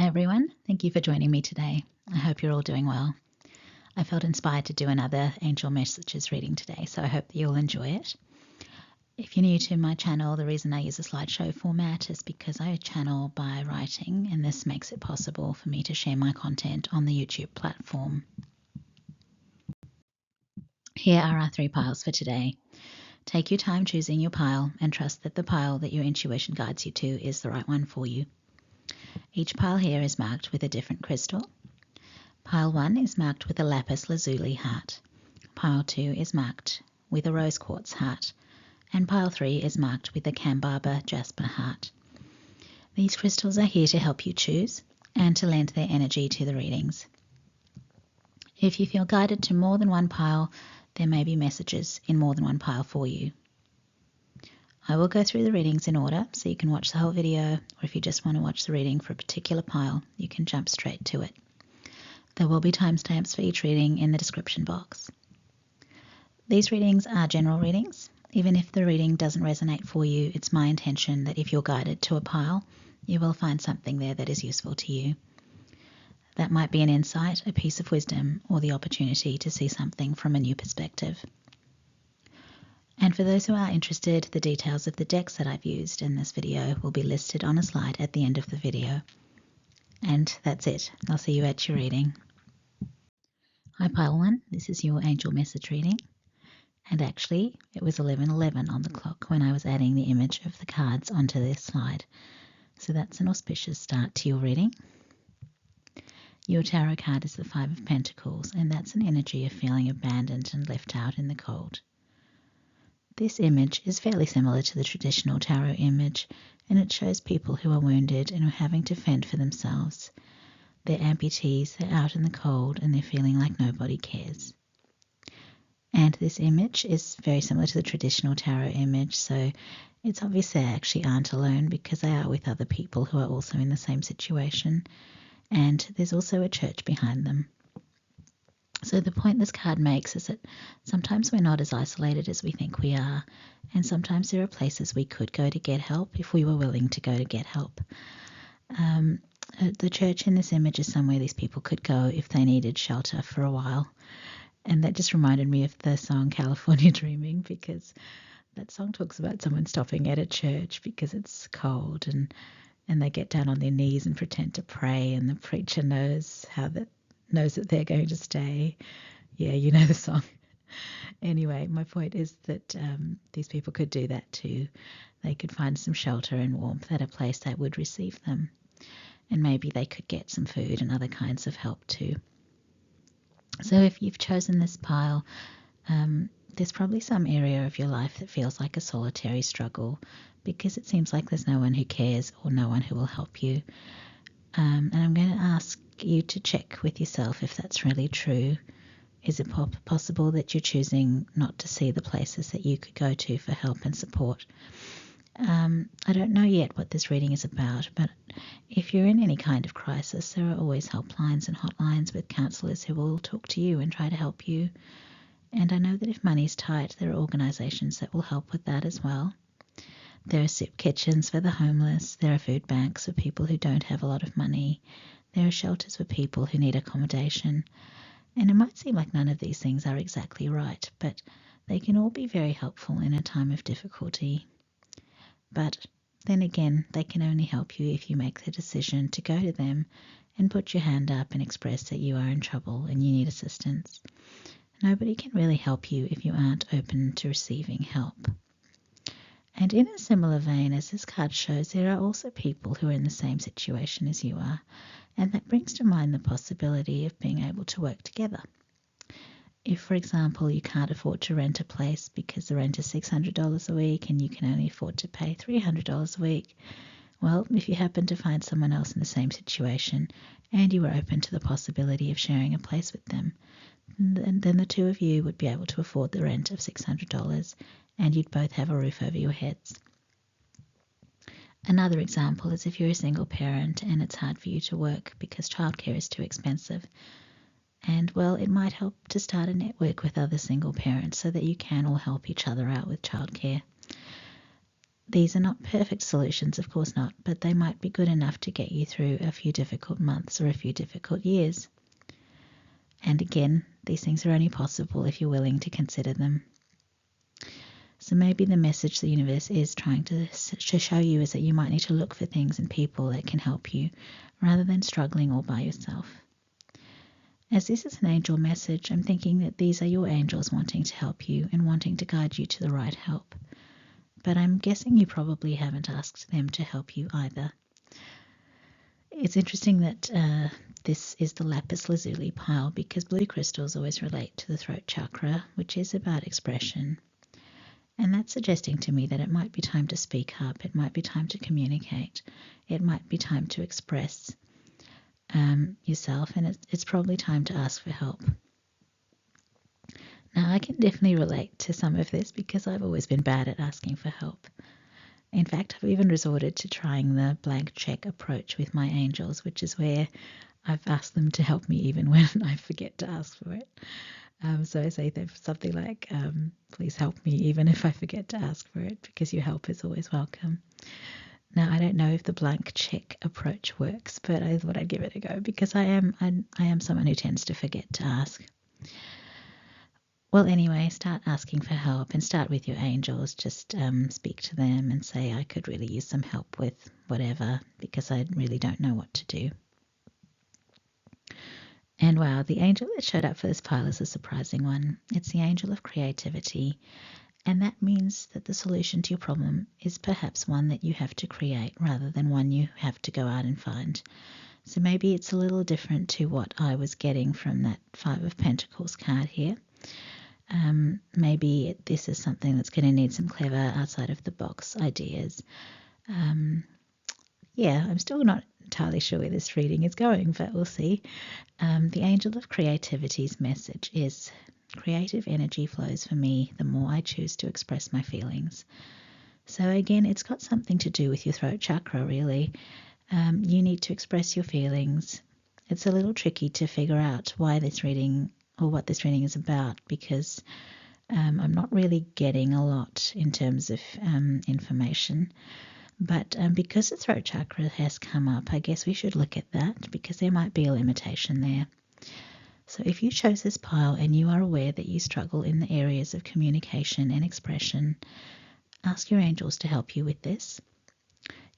Hi everyone, thank you for joining me today. I hope you're all doing well. I felt inspired to do another angel messages reading today, so I hope that you'll enjoy it. If you're new to my channel, the reason I use a slideshow format is because I channel by writing, and this makes it possible for me to share my content on the YouTube platform. Here are our 3 piles for today. Take your time choosing your pile and trust that the pile that your intuition guides you to is the right one for you. Each pile here is marked with a different crystal. Pile 1 is marked with a Lapis Lazuli heart. Pile 2 is marked with a rose quartz heart. And pile 3 is marked with a Kambaba Jasper heart. These crystals are here to help you choose and to lend their energy to the readings. If you feel guided to more than one pile, there may be messages in more than one pile for you. I will go through the readings in order so you can watch the whole video, or if you just want to watch the reading for a particular pile, you can jump straight to it. There will be timestamps for each reading in the description box. These readings are general readings. Even if the reading doesn't resonate for you, it's my intention that if you're guided to a pile, you will find something there that is useful to you. That might be an insight, a piece of wisdom, or the opportunity to see something from a new perspective. And for those who are interested, the details of the decks that I've used in this video will be listed on a slide at the end of the video. And that's it. I'll see you at your reading. Hi Pile 1, this is your angel message reading. And actually, it was 11:11 on the clock when I was adding the image of the cards onto this slide. So that's an auspicious start to your reading. Your tarot card is the 5 of Pentacles, and that's an energy of feeling abandoned and left out in the cold. This image is fairly similar to the traditional tarot image, and it shows people who are wounded and are having to fend for themselves. They're amputees, they're out in the cold, and they're feeling like nobody cares. And this image is very similar to the traditional tarot image, so it's obvious they actually aren't alone because they are with other people who are also in the same situation. And there's also a church behind them. So the point this card makes is that sometimes we're not as isolated as we think we are, and sometimes there are places we could go to get help if we were willing to go to get help. The church in this image is somewhere these people could go if they needed shelter for a while. And that just reminded me of the song California Dreaming, because that song talks about someone stopping at a church because it's cold and they get down on their knees and pretend to pray, and the preacher knows that they're going to stay. Yeah, you know the song. Anyway, my point is that these people could do that too. They could find some shelter and warmth at a place that would receive them. And maybe they could get some food and other kinds of help too. So if you've chosen this pile, there's probably some area of your life that feels like a solitary struggle because it seems like there's no one who cares or no one who will help you. And I'm going to ask you to check with yourself if that's really true. Is it possible that you're choosing not to see the places that you could go to for help and support? I don't know yet what this reading is about, but if you're in any kind of crisis, there are always helplines and hotlines with counsellors who will talk to you and try to help you. And I know that if money's tight, there are organisations that will help with that as well. There are soup kitchens for the homeless, there are food banks for people who don't have a lot of money, there are shelters for people who need accommodation. And it might seem like none of these things are exactly right, but they can all be very helpful in a time of difficulty. But then again, they can only help you if you make the decision to go to them and put your hand up and express that you are in trouble and you need assistance. Nobody can really help you if you aren't open to receiving help. And in a similar vein as this card shows, there are also people who are in the same situation as you are, and that brings to mind the possibility of being able to work together. If, for example, you can't afford to rent a place because the rent is $600 a week and you can only afford to pay $300 a week, well, if you happen to find someone else in the same situation and you were open to the possibility of sharing a place with them, then the two of you would be able to afford the rent of $600 and you'd both have a roof over your heads. Another example is if you're a single parent and it's hard for you to work because childcare is too expensive. And, well, it might help to start a network with other single parents so that you can all help each other out with childcare. These are not perfect solutions, of course not, but they might be good enough to get you through a few difficult months or a few difficult years. And again, these things are only possible if you're willing to consider them. So maybe the message the universe is trying to show you is that you might need to look for things and people that can help you rather than struggling all by yourself. As this is an angel message, I'm thinking that these are your angels wanting to help you and wanting to guide you to the right help. But I'm guessing you probably haven't asked them to help you either. It's interesting that this is the Lapis Lazuli pile because blue crystals always relate to the throat chakra, which is about expression. And that's suggesting to me that it might be time to speak up, it might be time to communicate, it might be time to express yourself, and it's probably time to ask for help. Now, I can definitely relate to some of this because I've always been bad at asking for help. In fact, I've even resorted to trying the blank check approach with my angels, which is where I've asked them to help me even when I forget to ask for it. So I say something like, please help me even if I forget to ask for it, because your help is always welcome. Now, I don't know if the blank check approach works, but I thought I'd give it a go because I am someone who tends to forget to ask. Well, anyway, start asking for help and start with your angels. Just speak to them and say, I could really use some help with whatever because I really don't know what to do. And wow, the angel that showed up for this pile is a surprising one. It's the angel of creativity. And that means that the solution to your problem is perhaps one that you have to create rather than one you have to go out and find. So maybe it's a little different to what I was getting from that Five of Pentacles card here. Maybe this is something that's going to need some clever outside of the box ideas. I'm still not entirely sure where this reading is going, but we'll see. The angel of creativity's message is creative energy flows for me the more I choose to express my feelings. So again, it's got something to do with your throat chakra, really. You need to express your feelings. It's a little tricky to figure out why this reading or what this reading is about because I'm not really getting a lot in terms of information. But because the throat chakra has come up, I guess we should look at that because there might be a limitation there. So if you chose this pile and you are aware that you struggle in the areas of communication and expression, ask your angels to help you with this.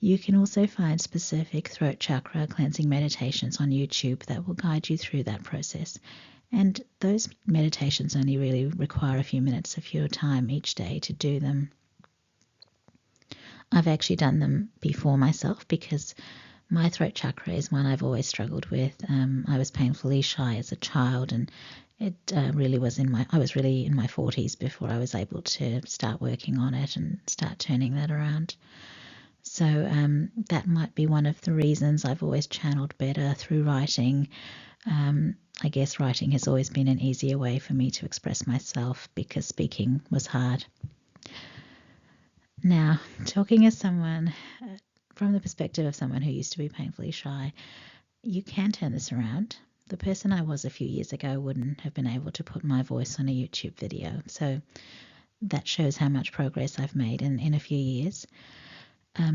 You can also find specific throat chakra cleansing meditations on YouTube that will guide you through that process. And those meditations only really require a few minutes of your time each day to do them. I've actually done them before myself because my throat chakra is one I've always struggled with. I was painfully shy as a child, and it really was I was really in my 40s before I was able to start working on it and start turning that around. So that might be one of the reasons I've always channeled better through writing. I guess writing has always been an easier way for me to express myself because speaking was hard. Now, talking as someone from the perspective of someone who used to be painfully shy, you can turn this around. The person I was a few years ago wouldn't have been able to put my voice on a YouTube video. So that shows how much progress I've made in a few years.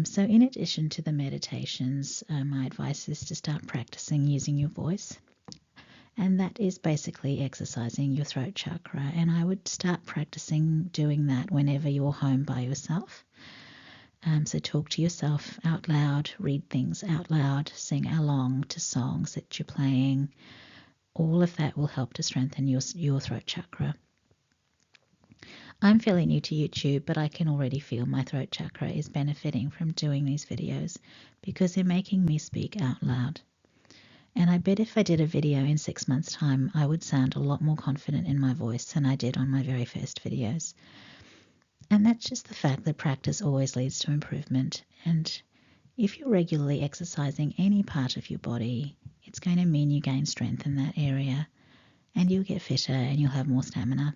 So in addition to the meditations, my advice is to start practicing using your voice. And that is basically exercising your throat chakra. And I would start practicing doing that whenever you're home by yourself. So talk to yourself out loud, read things out loud, sing along to songs that you're playing. All of that will help to strengthen your throat chakra. I'm fairly new to YouTube, but I can already feel my throat chakra is benefiting from doing these videos because they're making me speak out loud. And I bet if I did a video in 6 months' time, I would sound a lot more confident in my voice than I did on my very first videos. And that's just the fact that practice always leads to improvement. And if you're regularly exercising any part of your body, it's going to mean you gain strength in that area and you'll get fitter and you'll have more stamina.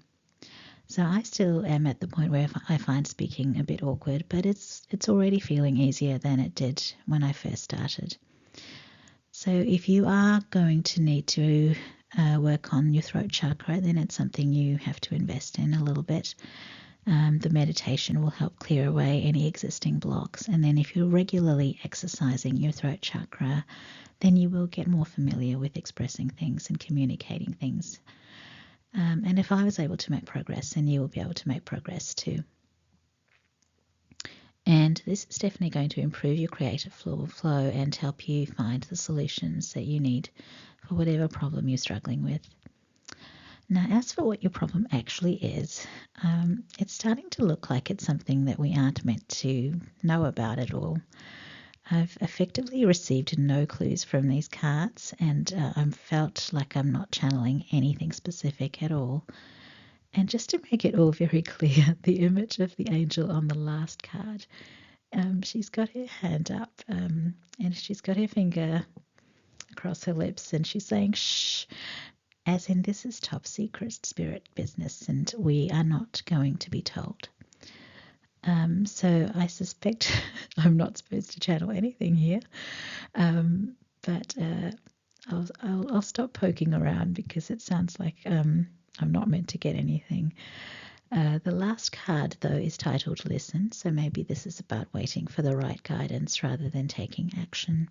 So I still am at the point where I find speaking a bit awkward, but it's already feeling easier than it did when I first started. So if you are going to need to work on your throat chakra, then it's something you have to invest in a little bit. The meditation will help clear away any existing blocks. And then if you're regularly exercising your throat chakra, then you will get more familiar with expressing things and communicating things. And if I was able to make progress, then you will be able to make progress too. And this is definitely going to improve your creative flow and help you find the solutions that you need for whatever problem you're struggling with. Now, as for what your problem actually is, it's starting to look like it's something that we aren't meant to know about at all. I've effectively received no clues from these cards, and I felt like I'm not channeling anything specific at all. And just to make it all very clear, the image of the angel on the last card, she's got her hand up and she's got her finger across her lips and she's saying, shh, as in this is top secret spirit business and we are not going to be told. So I suspect I'm not supposed to channel anything here, but I'll stop poking around because it sounds like I'm not meant to get anything. The last card, though, is titled Listen, so maybe this is about waiting for the right guidance rather than taking action.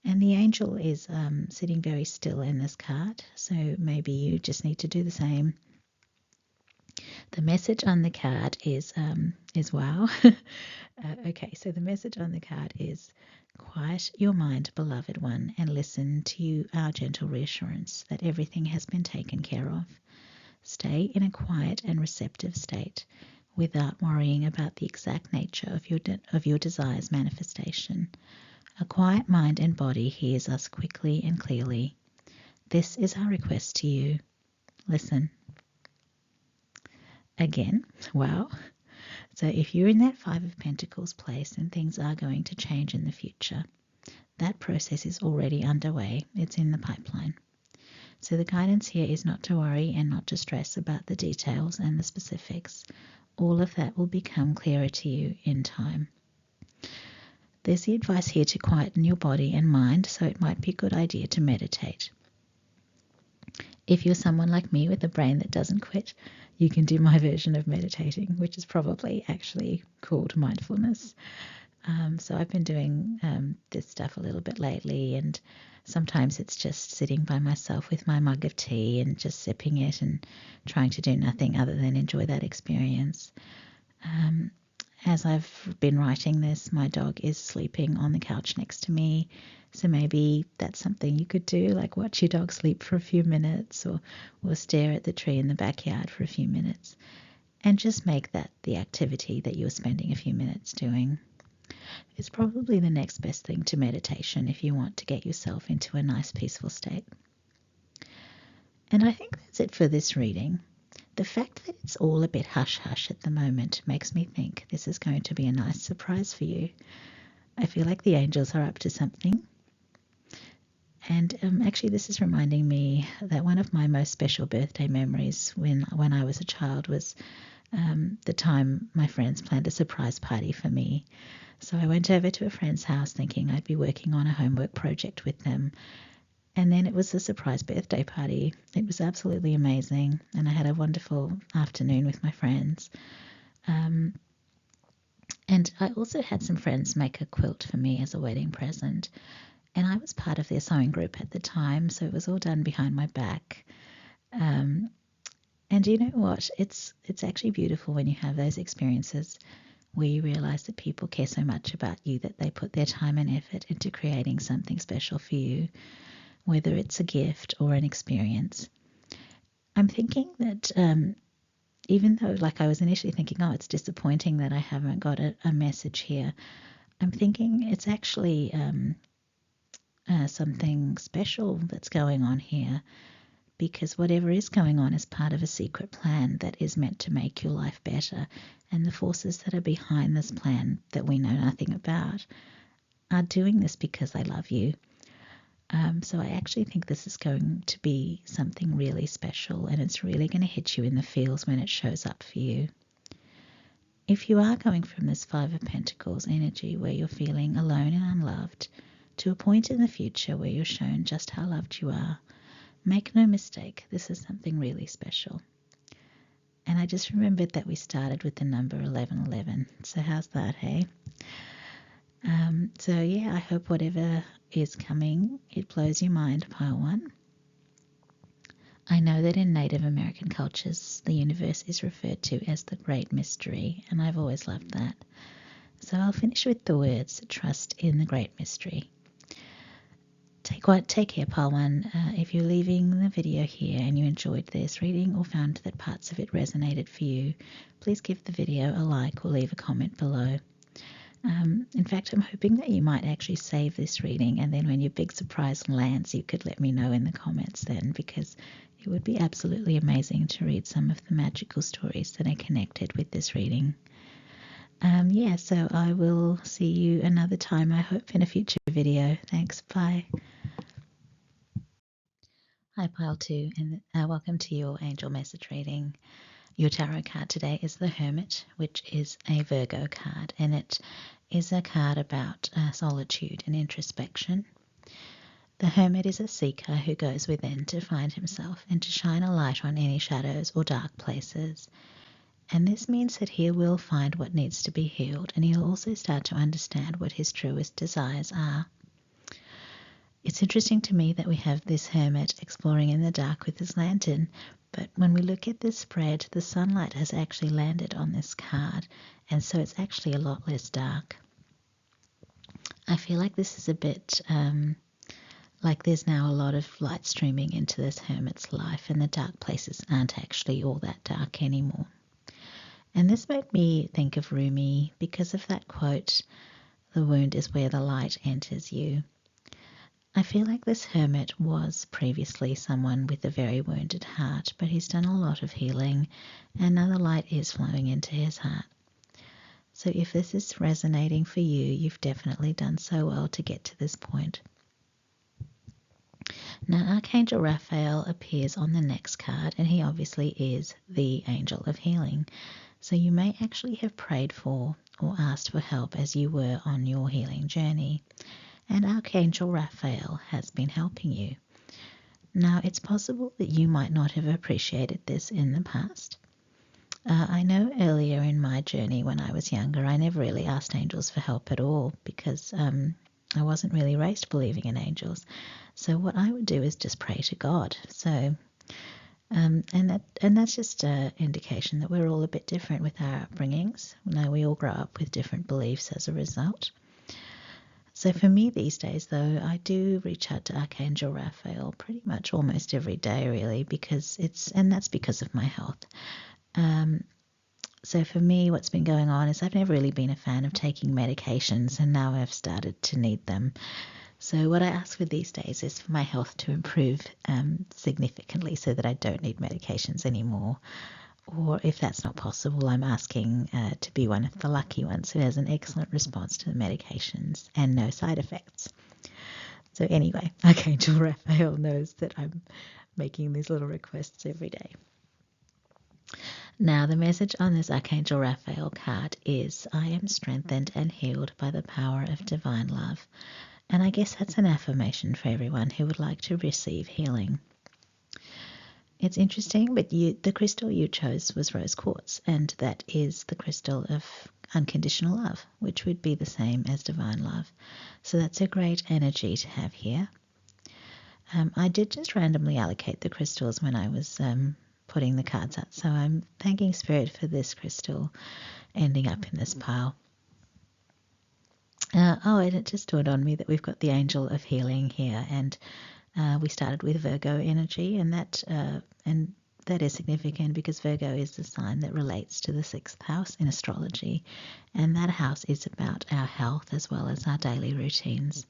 And the angel is sitting very still in this card, so maybe you just need to do the same. The message on the card is wow. Okay, so the message on the card is, quiet your mind, beloved one, and listen to our gentle reassurance that everything has been taken care of. Stay in a quiet and receptive state without worrying about the exact nature of your desire's manifestation. A quiet mind and body hears us quickly and clearly. This is our request to you. Listen. Again, wow. So if you're in that Five of Pentacles place, then things are going to change in the future. That process is already underway. It's in the pipeline. So the guidance here is not to worry and not to stress about the details and the specifics. All of that will become clearer to you in time. There's the advice here to quieten your body and mind, so it might be a good idea to meditate. If you're someone like me with a brain that doesn't quit, you can do my version of meditating, which is probably actually called mindfulness. So I've been doing this stuff a little bit lately, and sometimes it's just sitting by myself with my mug of tea and just sipping it and trying to do nothing other than enjoy that experience. As I've been writing this, my dog is sleeping on the couch next to me. So maybe that's something you could do, like watch your dog sleep for a few minutes or stare at the tree in the backyard for a few minutes and just make that the activity that you're spending a few minutes doing. It's probably the next best thing to meditation if you want to get yourself into a nice peaceful state. And I think that's it for this reading. The fact that it's all a bit hush-hush at the moment makes me think this is going to be a nice surprise for you. I feel like the angels are up to something. And actually this is reminding me that one of my most special birthday memories when I was a child was the time my friends planned a surprise party for me. So I went over to a friend's house thinking I'd be working on a homework project with them. And then it was a surprise birthday party. It was absolutely amazing. And I had a wonderful afternoon with my friends. And I also had some friends make a quilt for me as a wedding present. And I was part of their sewing group at the time, so it was all done behind my back. And you know what? It's actually beautiful when you have those experiences where you realize that people care so much about you that they put their time and effort into creating something special for you, whether it's a gift or an experience. I'm thinking that even though, like I was initially thinking, oh, it's disappointing that I haven't got a message here, I'm thinking it's actually something special that's going on here, because whatever is going on is part of a secret plan that is meant to make your life better, and the forces that are behind this plan that we know nothing about are doing this because they love you. So I actually think this is going to be something really special, and it's really going to hit you in the feels when it shows up for you. If you are going from this Five of Pentacles energy where you're feeling alone and unloved to a point in the future where you're shown just how loved you are, make no mistake, this is something really special. And I just remembered that we started with the number 1111. So how's that, hey? So yeah, I hope whatever is coming, it blows your mind, pile one. I know that in Native American cultures, the universe is referred to as the Great Mystery, and I've always loved that. So I'll finish with the words, trust in the Great Mystery. Take care, pile one. If you're leaving the video here and you enjoyed this reading or found that parts of it resonated for you, please give the video a like or leave a comment below. In fact, I'm hoping that you might actually save this reading, and then when your big surprise lands, you could let me know in the comments then, because it would be absolutely amazing to read some of the magical stories that are connected with this reading. So I will see you another time, I hope, in a future video. Thanks, bye. Hi, Pile 2, and welcome to your angel message reading. Your tarot card today is the Hermit, which is a Virgo card, and it is a card about solitude and introspection. The Hermit is a seeker who goes within to find himself and to shine a light on any shadows or dark places. And this means that he will find what needs to be healed, and he'll also start to understand what his truest desires are. It's interesting to me that we have this hermit exploring in the dark with his lantern, but when we look at this spread, the sunlight has actually landed on this card, and so it's actually a lot less dark. I feel like this is a bit like there's now a lot of light streaming into this hermit's life, and the dark places aren't actually all that dark anymore. And this made me think of Rumi because of that quote, "The wound is where the light enters you." I feel like this hermit was previously someone with a very wounded heart, but he's done a lot of healing, and now the light is flowing into his heart. So if this is resonating for you, you've definitely done so well to get to this point. Now, Archangel Raphael appears on the next card, and he obviously is the angel of healing. So you may actually have prayed for or asked for help as you were on your healing journey. And Archangel Raphael has been helping you. Now, it's possible that you might not have appreciated this in the past. I know earlier in my journey when I was younger, I never really asked angels for help at all because I wasn't really raised believing in angels. So what I would do is just pray to God. So, and that's just an indication that we're all a bit different with our upbringings. Now, we all grow up with different beliefs as a result. So for me these days, though, I do reach out to Archangel Raphael pretty much almost every day, really, and that's because of my health. So for me, what's been going on is I've never really been a fan of taking medications, and now I've started to need them. So what I ask for these days is for my health to improve significantly so that I don't need medications anymore. Or if that's not possible, I'm asking to be one of the lucky ones who has an excellent response to the medications and no side effects. So anyway, Archangel Raphael knows that I'm making these little requests every day. Now, the message on this Archangel Raphael card is, I am strengthened and healed by the power of divine love. And I guess that's an affirmation for everyone who would like to receive healing. It's interesting, but the crystal you chose was rose quartz, and that is the crystal of unconditional love, which would be the same as divine love. So that's a great energy to have here. I did just randomly allocate the crystals when I was putting the cards out, so I'm thanking Spirit for this crystal ending up in this pile. And it just dawned on me that we've got the angel of healing here, and we started with Virgo energy, and that is significant because Virgo is the sign that relates to the 6th house in astrology, and that house is about our health as well as our daily routines.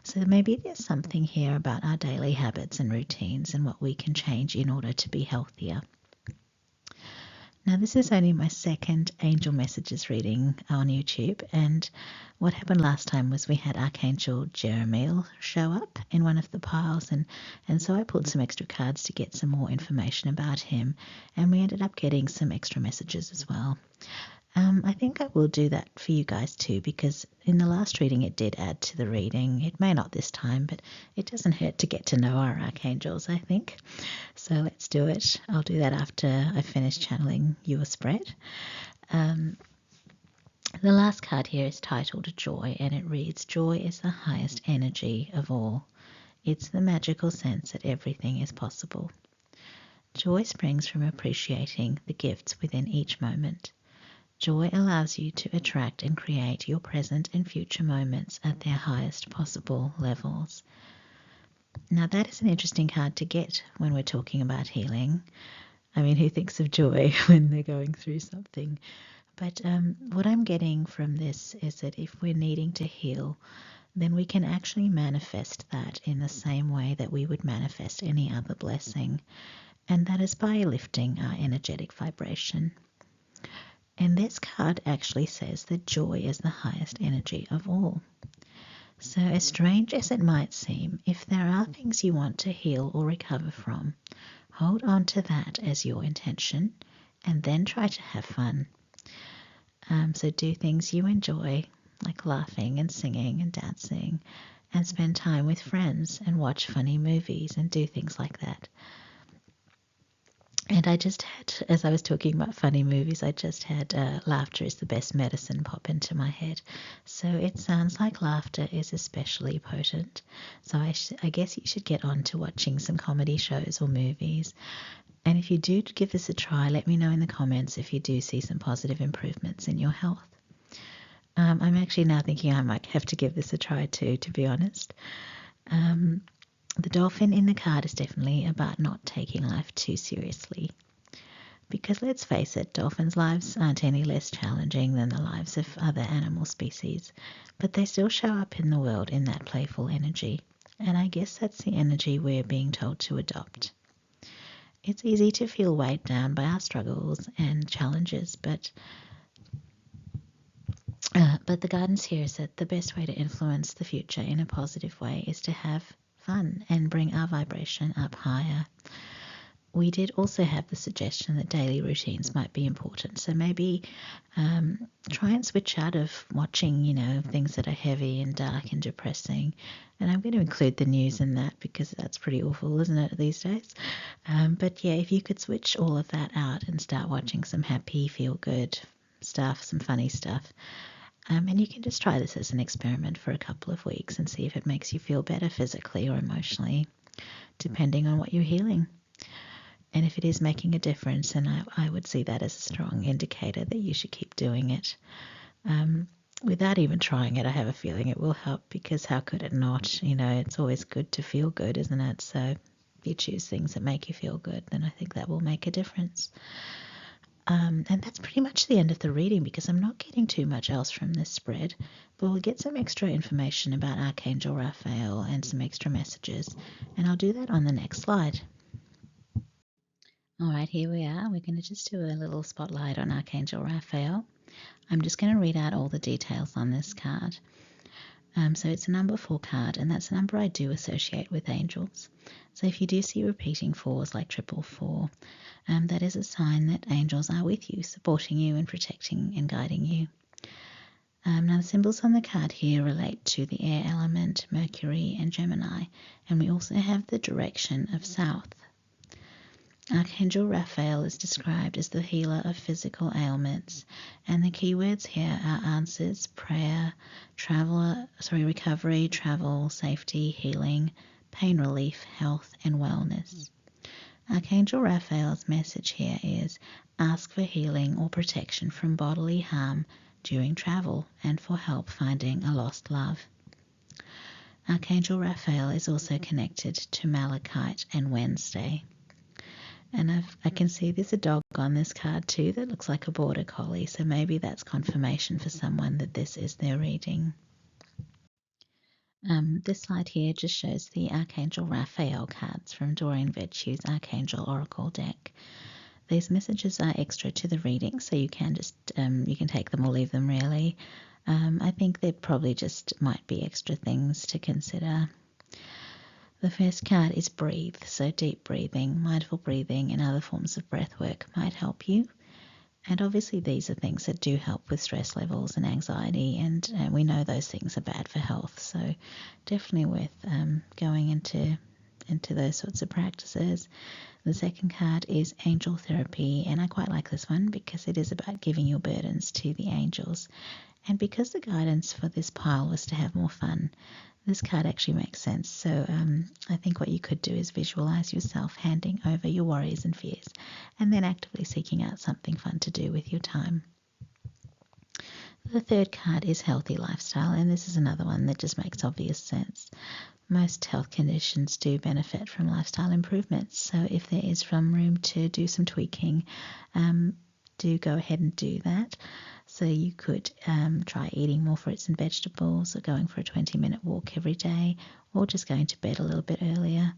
So maybe there's something here about our daily habits and routines and what we can change in order to be healthier. Now, this is only my second Angel Messages reading on YouTube, and what happened last time was we had Archangel Jeremiel show up in one of the piles, and so I pulled some extra cards to get some more information about him, and we ended up getting some extra messages as well. I think I will do that for you guys too, because in the last reading it did add to the reading. It may not this time, but it doesn't hurt to get to know our archangels, I think. So let's do it. I'll do that after I finish channeling your spread. The last card here is titled Joy, and it reads, Joy is the highest energy of all. It's the magical sense that everything is possible. Joy springs from appreciating the gifts within each moment. Joy allows you to attract and create your present and future moments at their highest possible levels. Now that is an interesting card to get when we're talking about healing. I mean, who thinks of joy when they're going through something? But what I'm getting from this is that if we're needing to heal, then we can actually manifest that in the same way that we would manifest any other blessing. And that is by lifting our energetic vibration. And this card actually says that joy is the highest energy of all. So as strange as it might seem, if there are things you want to heal or recover from, hold on to that as your intention and then try to have fun. So do things you enjoy, like laughing and singing and dancing, and spend time with friends and watch funny movies and do things like that. And I just had, as I was talking about funny movies, I just had laughter is the best medicine pop into my head. So it sounds like laughter is especially potent. So I guess you should get on to watching some comedy shows or movies. And if you do give this a try, let me know in the comments if you do see some positive improvements in your health. I'm actually now thinking I might have to give this a try too, to be honest. The dolphin in the card is definitely about not taking life too seriously. Because let's face it, dolphins' lives aren't any less challenging than the lives of other animal species, but they still show up in the world in that playful energy. And I guess that's the energy we're being told to adopt. It's easy to feel weighed down by our struggles and challenges, but the guidance here is that the best way to influence the future in a positive way is to have fun and bring our vibration up higher. We did also have the suggestion that daily routines might be important. So maybe try and switch out of watching, things that are heavy and dark and depressing. And I'm going to include the news in that because that's pretty awful, isn't it, these days? But yeah, if you could switch all of that out and start watching some happy, feel-good stuff, some funny stuff. And you can just try this as an experiment for a couple of weeks and see if it makes you feel better physically or emotionally, depending on what you're healing. And if it is making a difference, then I would see that as a strong indicator that you should keep doing it. Without even trying it, I have a feeling it will help, because how could it not? It's always good to feel good, isn't it? So if you choose things that make you feel good, then I think that will make a difference. And that's pretty much the end of the reading, because I'm not getting too much else from this spread, but we'll get some extra information about Archangel Raphael and some extra messages, and I'll do that on the next slide. All right, here we are. We're going to just do a little spotlight on Archangel Raphael. I'm just going to read out all the details on this card. So it's a number 4 card, and that's a number I do associate with angels. So if you do see repeating 4s like 444, that is a sign that angels are with you, supporting you and protecting and guiding you. Now the symbols on the card here relate to the air element, Mercury and Gemini, and we also have the direction of south. Archangel Raphael is described as the healer of physical ailments, and the keywords here are answers, prayer, recovery, travel, safety, healing, pain relief, health, and wellness. Archangel Raphael's message here is ask for healing or protection from bodily harm during travel and for help finding a lost love. Archangel Raphael is also connected to Malachite and Wednesday. And I can see there's a dog on this card too that looks like a border collie, so maybe that's confirmation for someone that this is their reading. This slide here just shows the Archangel Raphael cards from Doreen Virtue's Archangel Oracle deck. These messages are extra to the reading, so you can just you can take them or leave them really. I think they probably just might be extra things to consider. The first card is breathe, so deep breathing, mindful breathing and other forms of breath work might help you. And obviously these are things that do help with stress levels and anxiety, and we know those things are bad for health. So definitely worth going into those sorts of practices. The second card is Angel Therapy, and I quite like this one because it is about giving your burdens to the angels. And because the guidance for this pile was to have more fun, this card actually makes sense. So I think what you could do is visualize yourself handing over your worries and fears and then actively seeking out something fun to do with your time. The third card is Healthy Lifestyle, and this is another one that just makes obvious sense. Most health conditions do benefit from lifestyle improvements, so if there is room to do some tweaking, do go ahead and do that. So you could try eating more fruits and vegetables, or going for a 20-minute walk every day, or just going to bed a little bit earlier.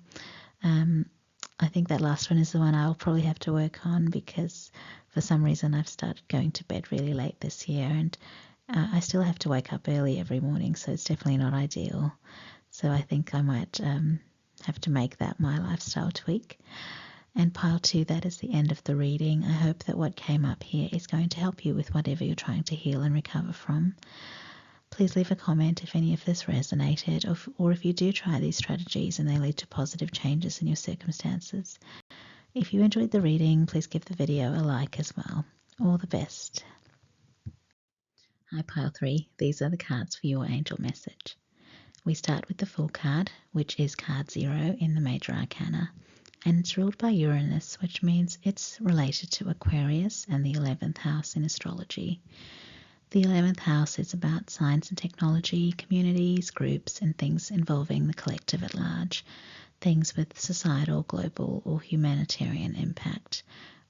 I think that last one is the one I'll probably have to work on, because for some reason I've started going to bed really late this year, and I still have to wake up early every morning, so it's definitely not ideal. So I think I might have to make that my lifestyle tweak. And pile 2, that is the end of the reading. I hope that what came up here is going to help you with whatever you're trying to heal and recover from. Please leave a comment if any of this resonated, or if you do try these strategies and they lead to positive changes in your circumstances. If you enjoyed the reading, please give the video a like as well. All the best. Hi, pile 3. These are the cards for your angel message. We start with the Fool card, which is card 0 in the Major Arcana. And it's ruled by Uranus, which means it's related to Aquarius and the 11th house in astrology. The 11th house is about science and technology, communities, groups, and things involving the collective at large, things with societal, global, or humanitarian impact,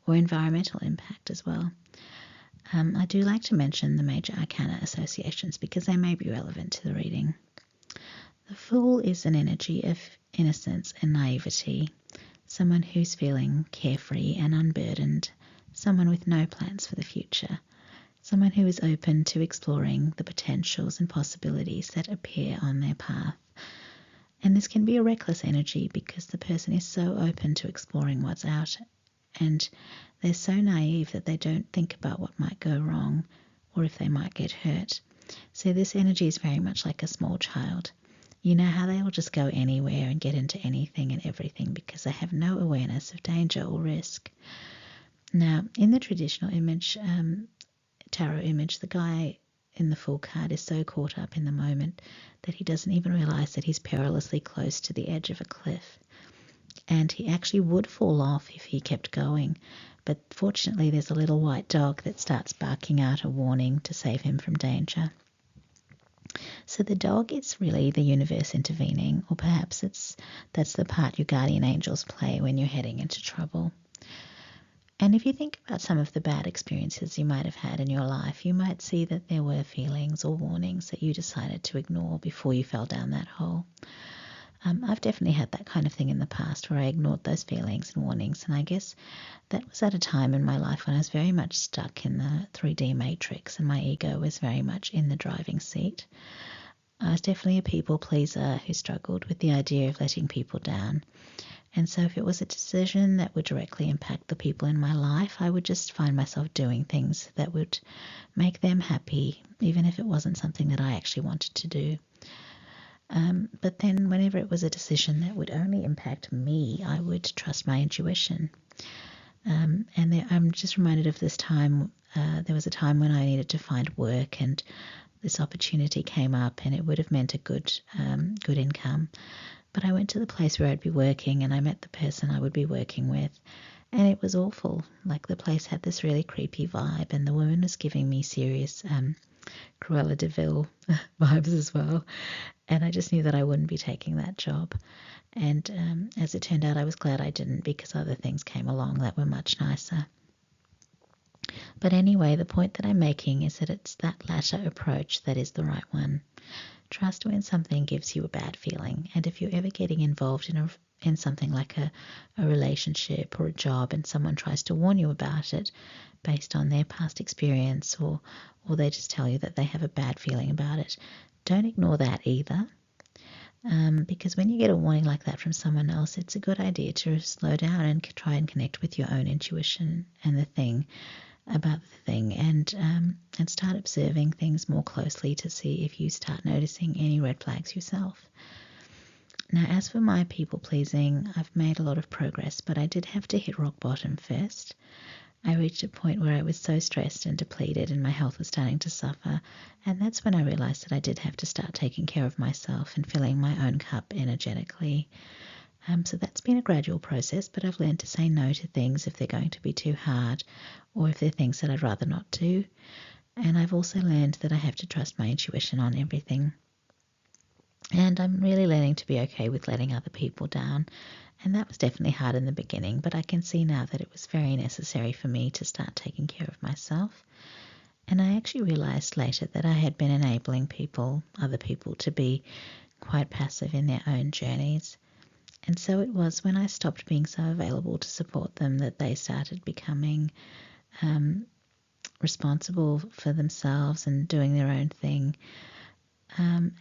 or environmental impact as well. I do like to mention the Major Arcana associations because they may be relevant to the reading. The Fool is an energy of innocence and naivety. Someone who's feeling carefree and unburdened, someone with no plans for the future, someone who is open to exploring the potentials and possibilities that appear on their path. And this can be a reckless energy because the person is so open to exploring what's out, and they're so naive that they don't think about what might go wrong or if they might get hurt. So this energy is very much like a small child. You know how they will just go anywhere and get into anything and everything because they have no awareness of danger or risk. Now, in the traditional image, tarot image, the guy in the Fool card is so caught up in the moment that he doesn't even realize that he's perilously close to the edge of a cliff. And he actually would fall off if he kept going. But fortunately, there's a little white dog that starts barking out a warning to save him from danger. So the dog is really the universe intervening, or perhaps that's the part your guardian angels play when you're heading into trouble. And if you think about some of the bad experiences you might have had in your life, you might see that there were feelings or warnings that you decided to ignore before you fell down that hole. I've definitely had that kind of thing in the past where I ignored those feelings and warnings, and I guess that was at a time in my life when I was very much stuck in the 3D matrix and my ego was very much in the driving seat. I was definitely a people pleaser who struggled with the idea of letting people down. And so if it was a decision that would directly impact the people in my life, I would just find myself doing things that would make them happy, even if it wasn't something that I actually wanted to do. But then whenever it was a decision that would only impact me, I would trust my intuition. I'm just reminded of this time. There was a time when I needed to find work, and this opportunity came up, and it would have meant a good income. But I went to the place where I'd be working, and I met the person I would be working with, and it was awful. Like, the place had this really creepy vibe, and the woman was giving me serious Cruella de Vil vibes as well. And I just knew that I wouldn't be taking that job. And as it turned out, I was glad I didn't, because other things came along that were much nicer. But anyway, the point that I'm making is that it's that latter approach that is the right one. Trust when something gives you a bad feeling. And if you're ever getting involved in something like a relationship or a job, and someone tries to warn you about it based on their past experience, or they just tell you that they have a bad feeling about it, don't ignore that either. Because when you get a warning like that from someone else, it's a good idea to slow down and try and connect with your own intuition and the thing about the thing and start observing things more closely to see if you start noticing any red flags yourself. Now, as for my people pleasing, I've made a lot of progress, but I did have to hit rock bottom first. I reached a point where I was so stressed and depleted and my health was starting to suffer, and that's when I realised that I did have to start taking care of myself and filling my own cup energetically. So that's been a gradual process, but I've learned to say no to things if they're going to be too hard or if they're things that I'd rather not do. And I've also learned that I have to trust my intuition on everything. And I'm really learning to be okay with letting other people down. And that was definitely hard in the beginning, but I can see now that it was very necessary for me to start taking care of myself. And I actually realised later that I had been enabling other people, to be quite passive in their own journeys. And so it was when I stopped being so available to support them that they started becoming responsible for themselves and doing their own thing. And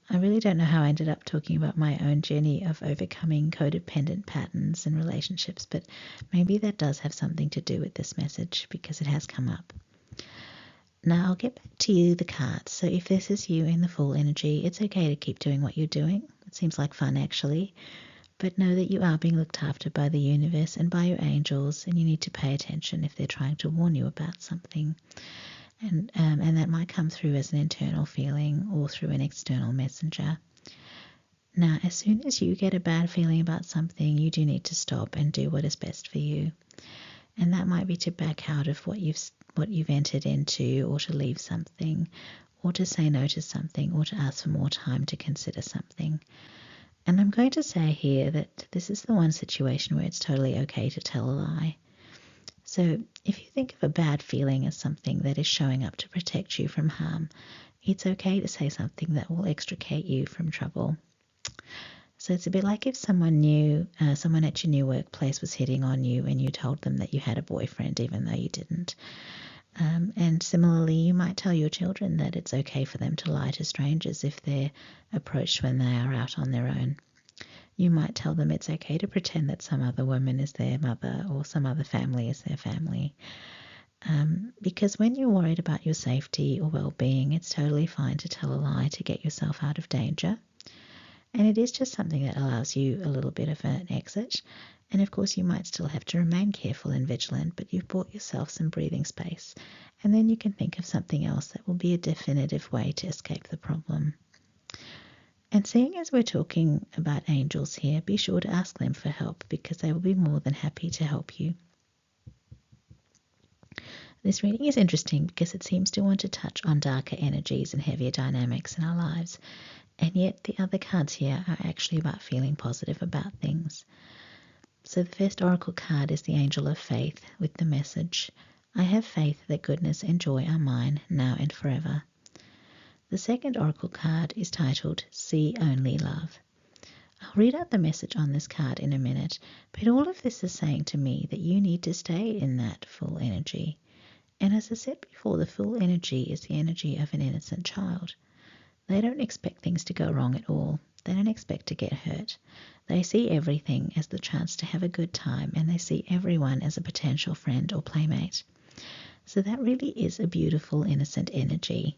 I really don't know how I ended up talking about my own journey of overcoming codependent patterns in relationships, but maybe that does have something to do with this message because it has come up. Now I'll get back to you, the cards. So if this is you in the full energy, it's okay to keep doing what you're doing. It seems like fun actually, but know that you are being looked after by the universe and by your angels, and you need to pay attention if they're trying to warn you about something. And that might come through as an internal feeling or through an external messenger. Now, as soon as you get a bad feeling about something, you do need to stop and do what is best for you. And that might be to back out of what you've entered into, or to leave something, or to say no to something, or to ask for more time to consider something. And I'm going to say here that this is the one situation where it's totally okay to tell a lie. So if you think of a bad feeling as something that is showing up to protect you from harm, it's okay to say something that will extricate you from trouble. So it's a bit like if someone at your new workplace was hitting on you and you told them that you had a boyfriend even though you didn't. And similarly, you might tell your children that it's okay for them to lie to strangers if they're approached when they are out on their own. You might tell them it's okay to pretend that some other woman is their mother or some other family is their family. Because when you're worried about your safety or well-being, it's totally fine to tell a lie to get yourself out of danger. And it is just something that allows you a little bit of an exit. And of course, you might still have to remain careful and vigilant, but you've bought yourself some breathing space. And then you can think of something else that will be a definitive way to escape the problem. And seeing as we're talking about angels here, be sure to ask them for help because they will be more than happy to help you. This reading is interesting because it seems to want to touch on darker energies and heavier dynamics in our lives. And yet the other cards here are actually about feeling positive about things. So the first oracle card is the Angel of Faith with the message, I have faith that goodness and joy are mine now and forever. The second oracle card is titled See Only Love. I'll read out the message on this card in a minute, but all of this is saying to me that you need to stay in that full energy. And as I said before, the full energy is the energy of an innocent child. They don't expect things to go wrong at all. They don't expect to get hurt. They see everything as the chance to have a good time, and they see everyone as a potential friend or playmate. So that really is a beautiful, innocent energy.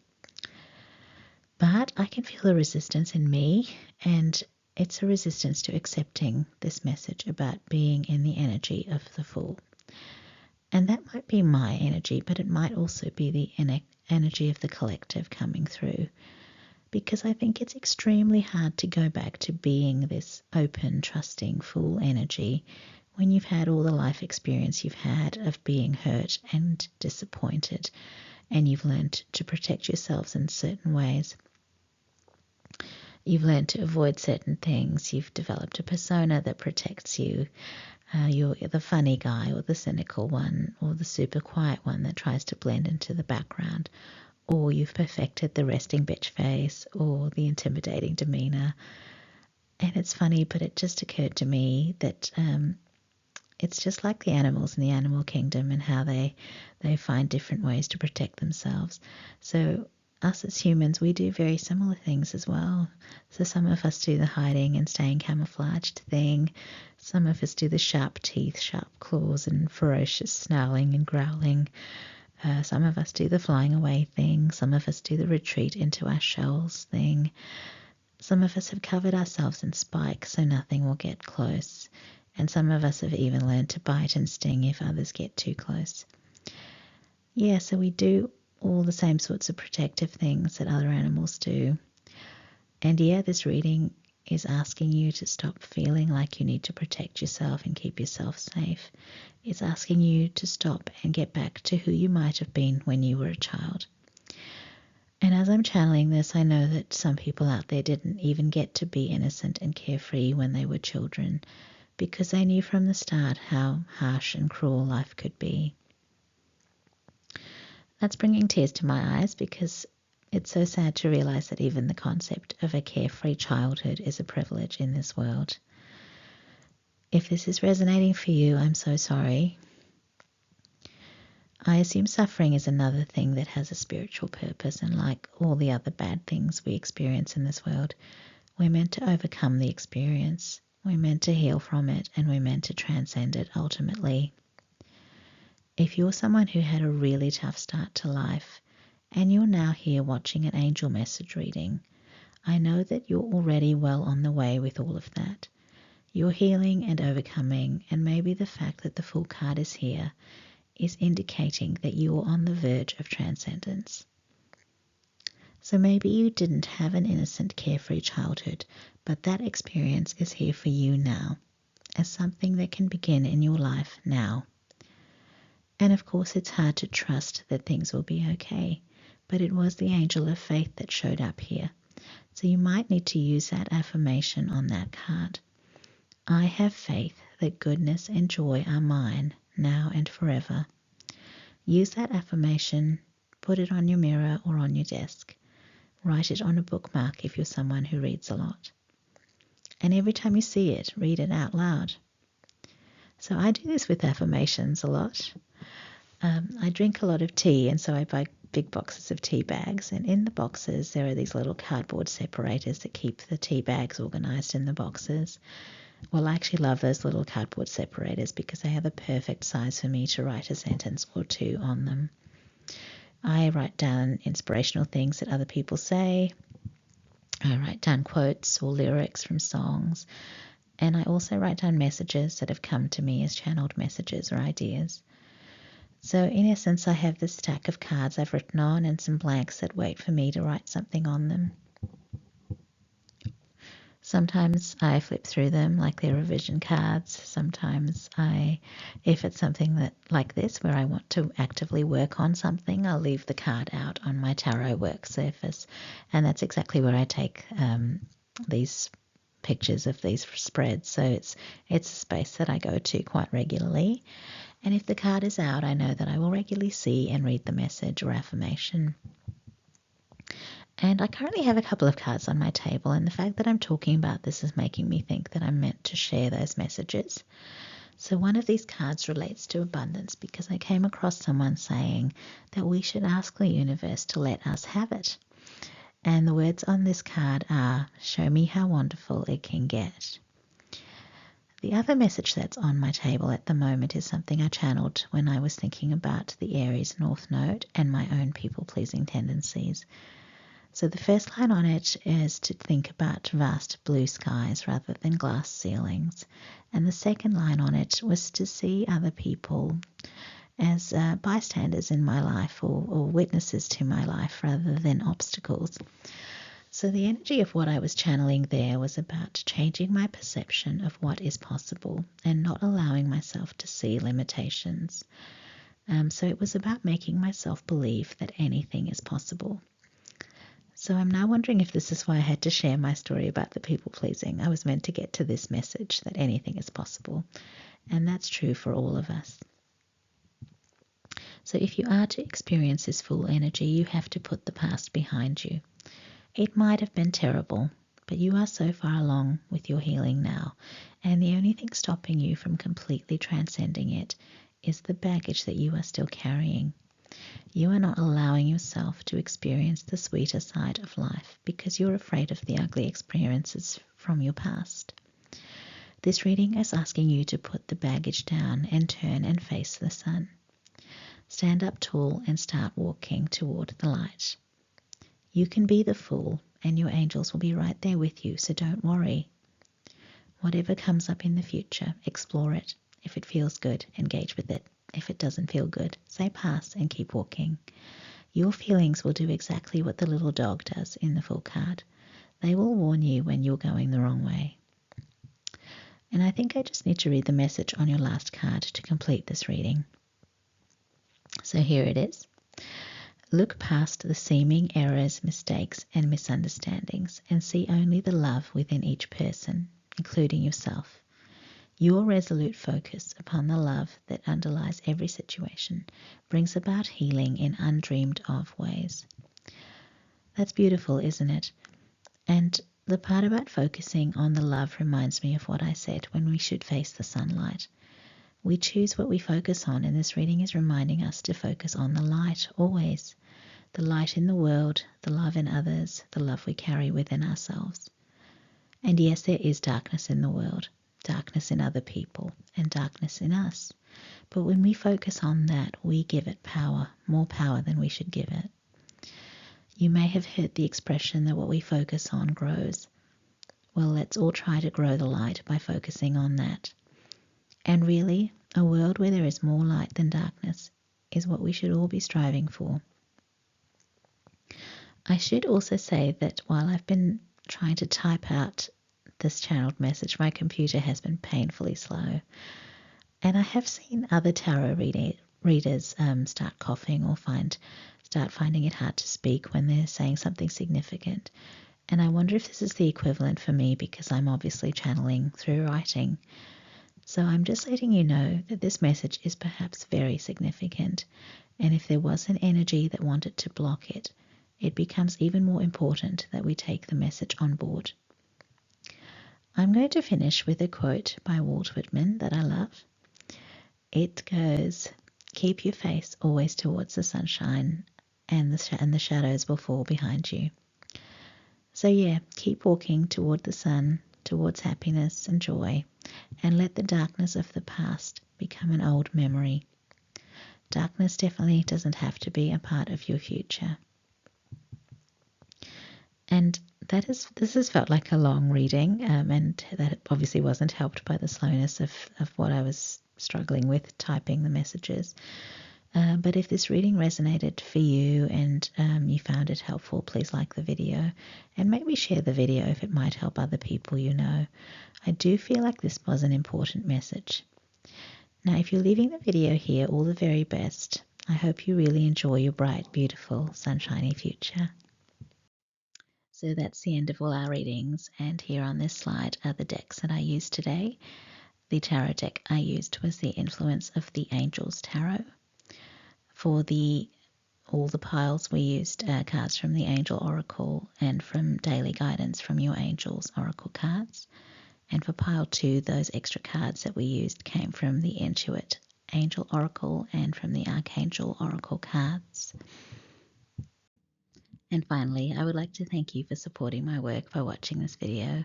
But I can feel a resistance in me, and it's a resistance to accepting this message about being in the energy of the Fool. And that might be my energy, but it might also be the energy of the collective coming through. Because I think it's extremely hard to go back to being this open, trusting, full energy when you've had all the life experience you've had of being hurt and disappointed, and you've learned to protect yourselves in certain ways. You've learned to avoid certain things. You've developed a persona that protects you. You're the funny guy or the cynical one or the super quiet one that tries to blend into the background. Or you've perfected the resting bitch face or the intimidating demeanor. And it's funny, but it just occurred to me that it's just like the animals in the animal kingdom and how they find different ways to protect themselves. So us as humans, we do very similar things as well. So some of us do the hiding and staying camouflaged thing. Some of us do the sharp teeth, sharp claws, and ferocious snarling and growling. Some of us do the flying away thing. Some of us do the retreat into our shells thing. Some of us have covered ourselves in spikes so nothing will get close. And some of us have even learned to bite and sting if others get too close. Yeah, so we do all the same sorts of protective things that other animals do. And yeah, this reading is asking you to stop feeling like you need to protect yourself and keep yourself safe. It's asking you to stop and get back to who you might have been when you were a child. And as I'm channeling this, I know that some people out there didn't even get to be innocent and carefree when they were children because they knew from the start how harsh and cruel life could be. That's bringing tears to my eyes because it's so sad to realize that even the concept of a carefree childhood is a privilege in this world. If this is resonating for you, I'm so sorry. I assume suffering is another thing that has a spiritual purpose, and like all the other bad things we experience in this world, we're meant to overcome the experience. We're meant to heal from it, and we're meant to transcend it ultimately. If you're someone who had a really tough start to life, and you're now here watching an angel message reading, I know that you're already well on the way with all of that. You're healing and overcoming, and maybe the fact that the Fool card is here is indicating that you are on the verge of transcendence. So maybe you didn't have an innocent, carefree childhood, but that experience is here for you now, as something that can begin in your life now. And of course, it's hard to trust that things will be okay, but it was the angel of faith that showed up here. So you might need to use that affirmation on that card. I have faith that goodness and joy are mine now and forever. Use that affirmation, put it on your mirror or on your desk. Write it on a bookmark if you're someone who reads a lot. And every time you see it, read it out loud. So I do this with affirmations a lot. I drink a lot of tea, and so I buy big boxes of tea bags, and in the boxes there are these little cardboard separators that keep the tea bags organized in the boxes. Well, I actually love those little cardboard separators because they are the perfect size for me to write a sentence or two on them. I write down inspirational things that other people say. I write down quotes or lyrics from songs, and I also write down messages that have come to me as channeled messages or ideas. So in essence, I have this stack of cards I've written on and some blanks that wait for me to write something on them. Sometimes I flip through them like they're revision cards. Sometimes if it's something that like this where I want to actively work on something, I'll leave the card out on my tarot work surface. And that's exactly where I take these pictures of these spreads. So it's a space that I go to quite regularly. And if the card is out, I know that I will regularly see and read the message or affirmation. And I currently have a couple of cards on my table, and the fact that I'm talking about this is making me think that I'm meant to share those messages. So one of these cards relates to abundance because I came across someone saying that we should ask the universe to let us have it. And the words on this card are, show me how wonderful it can get. The other message that's on my table at the moment is something I channeled when I was thinking about the Aries North Node and my own people-pleasing tendencies. So the first line on it is to think about vast blue skies rather than glass ceilings. And the second line on it was to see other people as bystanders in my life or witnesses to my life rather than obstacles. So the energy of what I was channeling there was about changing my perception of what is possible and not allowing myself to see limitations. So it was about making myself believe that anything is possible. So I'm now wondering if this is why I had to share my story about the people-pleasing. I was meant to get to this message that anything is possible, and that's true for all of us. So if you are to experience this full energy, you have to put the past behind you. It might have been terrible, but you are so far along with your healing now, and the only thing stopping you from completely transcending it is the baggage that you are still carrying. You are not allowing yourself to experience the sweeter side of life because you're afraid of the ugly experiences from your past. This reading is asking you to put the baggage down and turn and face the sun. Stand up tall and start walking toward the light. You can be the fool, and your angels will be right there with you, so don't worry. Whatever comes up in the future, explore it. If it feels good, engage with it. If it doesn't feel good, say pass and keep walking. Your feelings will do exactly what the little dog does in the Fool card. They will warn you when you're going the wrong way. And I think I just need to read the message on your last card to complete this reading. So here it is. Look past the seeming errors, mistakes, and misunderstandings and see only the love within each person, including yourself. Your resolute focus upon the love that underlies every situation brings about healing in undreamed of ways. That's beautiful, isn't it? And the part about focusing on the love reminds me of what I said when we should face the sunlight. We choose what we focus on, and this reading is reminding us to focus on the light always. The light in the world, the love in others, the love we carry within ourselves. And yes, there is darkness in the world, darkness in other people, and darkness in us. But when we focus on that, we give it power, more power than we should give it. You may have heard the expression that what we focus on grows. Well, let's all try to grow the light by focusing on that. And really, a world where there is more light than darkness is what we should all be striving for. I should also say that while I've been trying to type out this channeled message, my computer has been painfully slow. And I have seen other tarot readers start coughing or start finding it hard to speak when they're saying something significant. And I wonder if this is the equivalent for me because I'm obviously channeling through writing. So I'm just letting you know that this message is perhaps very significant. And if there was an energy that wanted to block it, it becomes even more important that we take the message on board. I'm going to finish with a quote by Walt Whitman that I love. It goes, "Keep your face always towards the sunshine, and the shadows will fall behind you." So yeah, keep walking toward the sun, towards happiness and joy, and let the darkness of the past become an old memory. Darkness definitely doesn't have to be a part of your future. And this has felt like a long reading, and that obviously wasn't helped by the slowness of what I was struggling with typing the messages. But if this reading resonated for you and you found it helpful, please like the video and maybe share the video if it might help other people you know. I do feel like this was an important message. Now, if you're leaving the video here, all the very best. I hope you really enjoy your bright, beautiful, sunshiny future. So that's the end of all our readings, and here on this slide are the decks that I used today. The tarot deck I used was the Influence of the Angels Tarot. For all the piles, we used cards from the Angel Oracle and from Daily Guidance from Your Angels Oracle Cards. And for pile 2, those extra cards that we used came from the Intuit Angel Oracle and from the Archangel Oracle Cards. And finally, I would like to thank you for supporting my work by watching this video.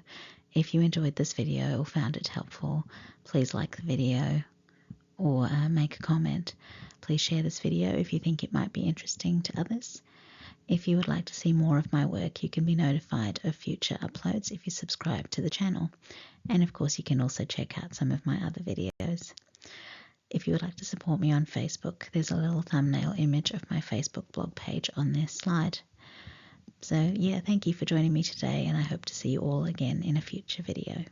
If you enjoyed this video or found it helpful, please like the video or make a comment. Please share this video if you think it might be interesting to others. If you would like to see more of my work, you can be notified of future uploads if you subscribe to the channel. And of course, you can also check out some of my other videos. If you would like to support me on Facebook, there's a little thumbnail image of my Facebook blog page on this slide. So yeah, thank you for joining me today, and I hope to see you all again in a future video.